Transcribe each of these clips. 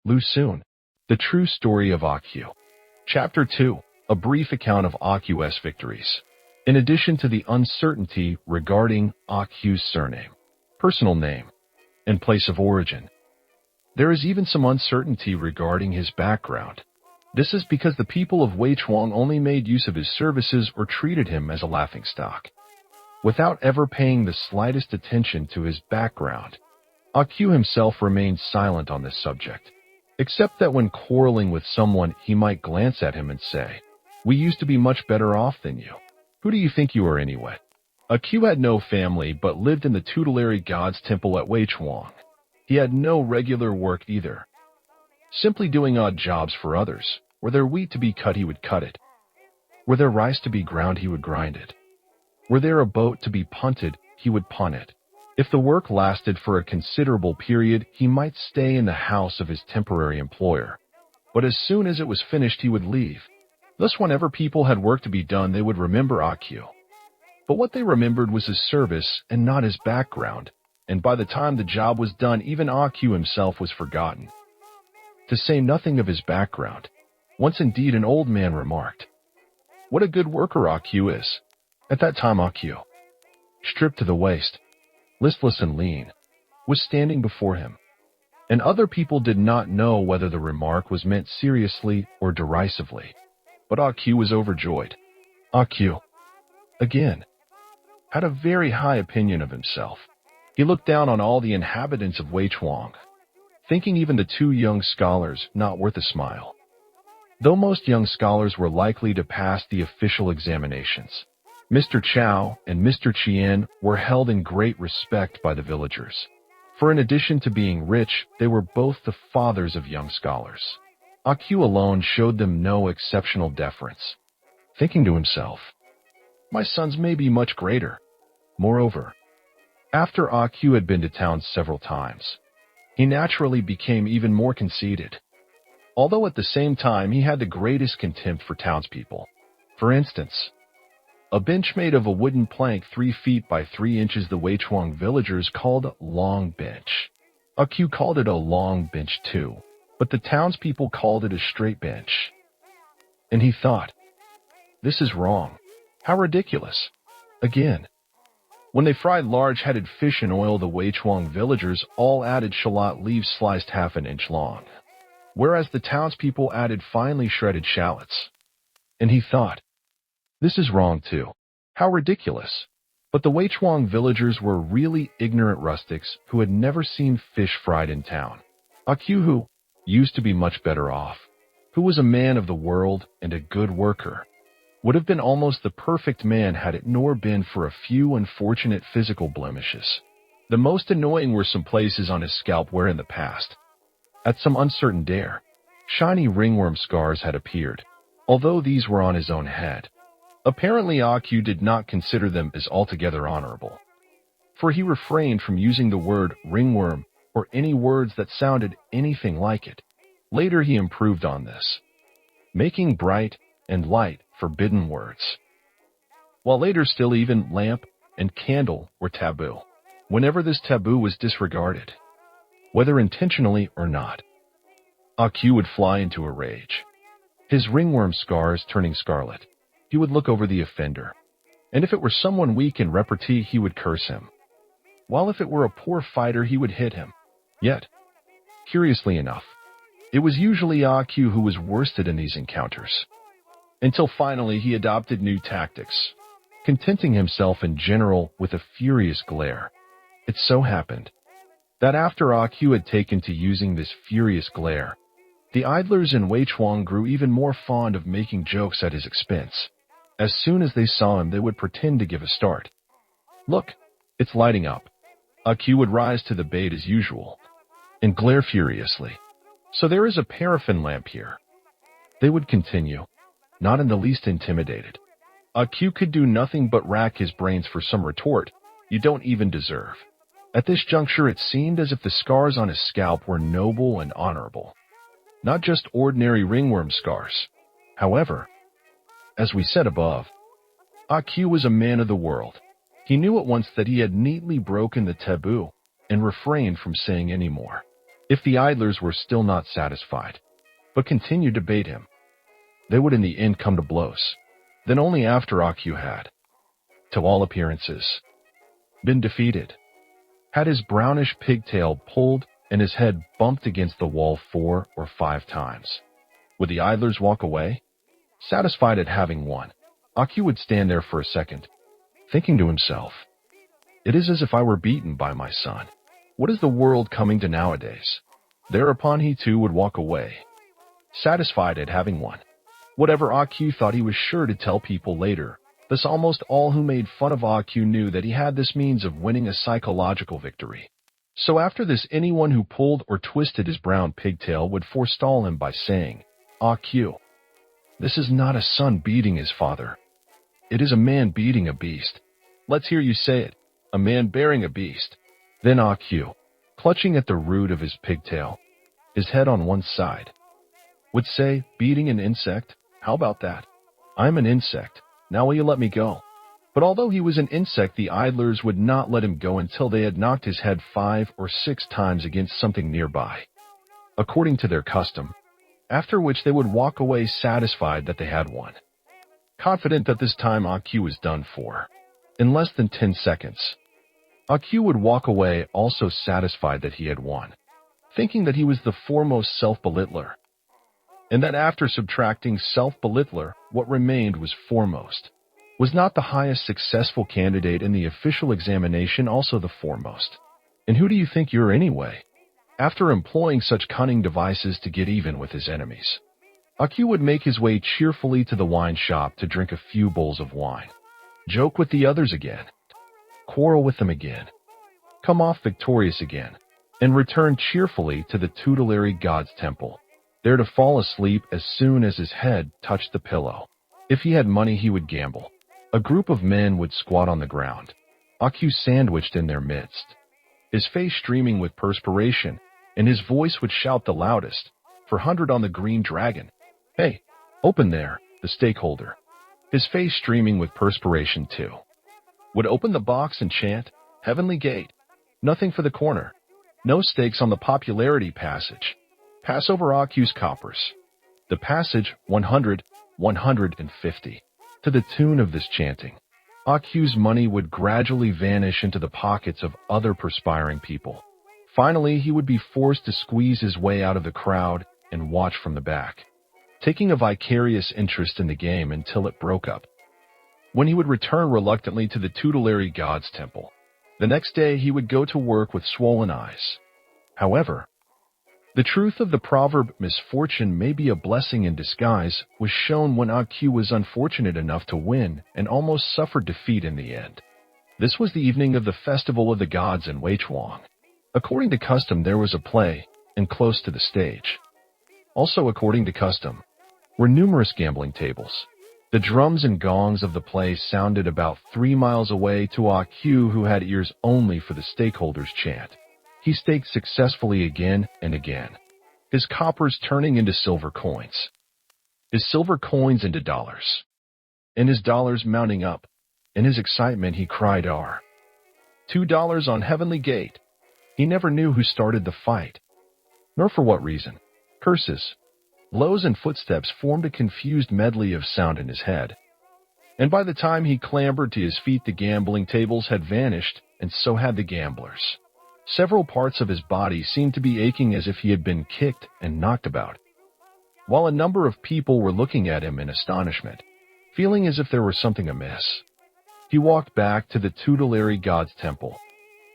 Soon. The True Story of Akyu. Chapter 2. A brief account of Akyu's victories. In addition to the uncertainty regarding Akyu's surname, personal name, and place of origin, there is even some uncertainty regarding his background. This is because the people of Weichuang only made use of his services or treated him as a laughingstock, without ever paying the slightest attention to his background. Akyu himself remained silent on this subject, except that when quarreling with someone, he might glance at him and say, "We used to be much better off than you. Who do you think you are anyway?" Akyu had no family but lived in the tutelary god's temple at Weichuang. He had no regular work either, simply doing odd jobs for others. Were there wheat to be cut, he would cut it. Were there rice to be ground, he would grind it. Were there a boat to be punted, he would punt it. If the work lasted for a considerable period, he might stay in the house of his temporary employer. But as soon as it was finished, he would leave. Thus, whenever people had work to be done, they would remember Akyu. But what they remembered was his service and not his background, and by the time the job was done, even Akyu himself was forgotten. To say nothing of his background. Once indeed an old man remarked, "What a good worker Akyu is." At that time Akyu, stripped to the waist, listless and lean, was standing before him, and other people did not know whether the remark was meant seriously or derisively. But Akyu was overjoyed. Akyu, again, had a very high opinion of himself. He looked down on all the inhabitants of Weichuang, thinking even the two young scholars not worth a smile. Though most young scholars were likely to pass the official examinations, Mr. Chow and Mr. Chien were held in great respect by the villagers, for in addition to being rich, they were both the fathers of young scholars. Akyu alone showed them no exceptional deference, thinking to himself, "My sons may be much greater." Moreover, after Akyu had been to town several times, he naturally became even more conceited, although at the same time he had the greatest contempt for townspeople. For instance, a bench made of a wooden plank 3 feet by 3 inches the Weichuang villagers called long bench. Akyu called it a long bench too, but the townspeople called it a straight bench. And he thought, "This is wrong. How ridiculous." Again, when they fried large-headed fish in oil, the Weichuang villagers all added shallot leaves sliced half an inch long, whereas the townspeople added finely shredded shallots. And he thought, "This is wrong too. How ridiculous." But the Weichuang villagers were really ignorant rustics who had never seen fish fried in town. Akyu, who used to be much better off, who was a man of the world and a good worker, would have been almost the perfect man had it not been for a few unfortunate physical blemishes. The most annoying were some places on his scalp where in the past, at some uncertain dare, shiny ringworm scars had appeared, although these were on his own head. Apparently Akyu did not consider them as altogether honorable, for he refrained from using the word ringworm or any words that sounded anything like it. Later he improved on this, making bright and light forbidden words, while later still even lamp and candle were taboo. Whenever this taboo was disregarded, whether intentionally or not, Akyu would fly into a rage, his ringworm scars turning scarlet. He would look over the offender, and if it were someone weak in repartee, he would curse him, while if it were a poor fighter, he would hit him. Yet, curiously enough, it was usually Akyu who was worsted in these encounters, until finally he adopted new tactics, contenting himself in general with a furious glare. It so happened that after Akyu had taken to using this furious glare, the idlers in Weichuang grew even more fond of making jokes at his expense. As soon as they saw him, they would pretend to give a start. "Look, it's lighting up." Akyu would rise to the bait as usual and glare furiously. "So there is a paraffin lamp here," they would continue, not in the least intimidated. Akyu could do nothing but rack his brains for some retort. "You don't even deserve." At this juncture, it seemed as if the scars on his scalp were noble and honorable, not just ordinary ringworm scars. However, as we said above, Akyu was a man of the world. He knew at once that he had neatly broken the taboo and refrained from saying any more. If the idlers were still not satisfied, but continued to bait him, they would in the end come to blows. Then only after Akyu had, to all appearances, been defeated, had his brownish pigtail pulled and his head bumped against the wall 4 or 5 times, would the idlers walk away, satisfied at having won? Akyu would stand there for a second, thinking to himself, "It is as if I were beaten by my son. What is the world coming to nowadays?" Thereupon he too would walk away, satisfied at having won. Whatever Akyu thought he was sure to tell people later. Thus almost all who made fun of Akyu knew that he had this means of winning a psychological victory. So after this, anyone who pulled or twisted his brown pigtail would forestall him by saying, "Akyu, this is not a son beating his father. It is a man beating a beast. Let's hear you say it, a man bearing a beast." Then Akyu, clutching at the root of his pigtail, his head on one side, would say, "Beating an insect? How about that? I'm an insect. Now will you let me go?" But although he was an insect, the idlers would not let him go until they had knocked his head 5 or 6 times against something nearby, according to their custom, after which they would walk away satisfied that they had won, confident that this time Akyu was done for. In less than 10 seconds, Akyu would walk away also satisfied that he had won, thinking that he was the foremost self-belittler, and that after subtracting self-belittler, what remained was foremost. Was not the highest successful candidate in the official examination also the foremost? And who do you think you're anyway? After employing such cunning devices to get even with his enemies, Akyu would make his way cheerfully to the wine shop to drink a few bowls of wine, joke with the others again, quarrel with them again, come off victorious again, and return cheerfully to the tutelary god's temple, there to fall asleep as soon as his head touched the pillow. If he had money, he would gamble. A group of men would squat on the ground, Akyu sandwiched in their midst, his face streaming with perspiration, and his voice would shout the loudest, for 100 on the green dragon. "Hey, open there," the stakeholder, his face streaming with perspiration too, would open the box and chant, "Heavenly Gate, nothing for the corner, no stakes on the popularity passage. Pass over Akyu's coppers. The passage 100, 150. To the tune of this chanting, Akyu's money would gradually vanish into the pockets of other perspiring people. Finally, he would be forced to squeeze his way out of the crowd and watch from the back, taking a vicarious interest in the game until it broke up, when he would return reluctantly to the tutelary god's temple. The next day, he would go to work with swollen eyes. However, the truth of the proverb, "misfortune may be a blessing in disguise," was shown when Akyu was unfortunate enough to win and almost suffered defeat in the end. This was the evening of the Festival of the Gods in Weichuang. According to custom, there was a play, and close to the stage, also according to custom, were numerous gambling tables. The drums and gongs of the play sounded about 3 miles away to Akyu, who had ears only for the stakeholders' chant. He staked successfully again and again, his coppers turning into silver coins, his silver coins into dollars, and his dollars mounting up. In his excitement, he cried, $2 on Heavenly Gate." He never knew who started the fight, nor for what reason. Curses, blows, and footsteps formed a confused medley of sound in his head, and by the time he clambered to his feet, the gambling tables had vanished, and so had the gamblers. Several parts of his body seemed to be aching as if he had been kicked and knocked about, while a number of people were looking at him in astonishment, feeling as if there were something amiss. He walked back to the tutelary god's temple,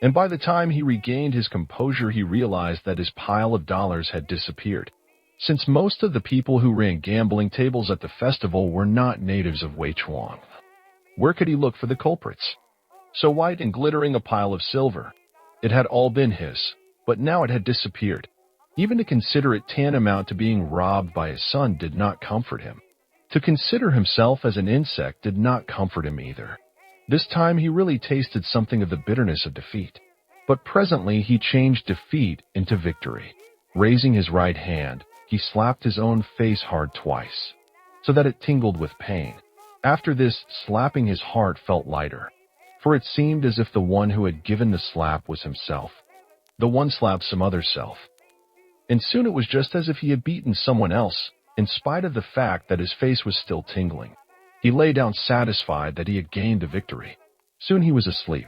and by the time he regained his composure, he realized that his pile of dollars had disappeared, since most of the people who ran gambling tables at the festival were not natives of Weichuang. Where could he look for the culprits? So white and glittering a pile of silver. It had all been his, but now it had disappeared. Even to consider it tantamount to being robbed by his son did not comfort him. To consider himself as an insect did not comfort him either. This time he really tasted something of the bitterness of defeat. But presently he changed defeat into victory. Raising his right hand, he slapped his own face hard twice, so that it tingled with pain. After this, slapping his heart felt lighter, for it seemed as if the one who had given the slap was himself. The one slapped some other self, and soon it was just as if he had beaten someone else, in spite of the fact that his face was still tingling. He lay down satisfied that he had gained a victory. Soon he was asleep.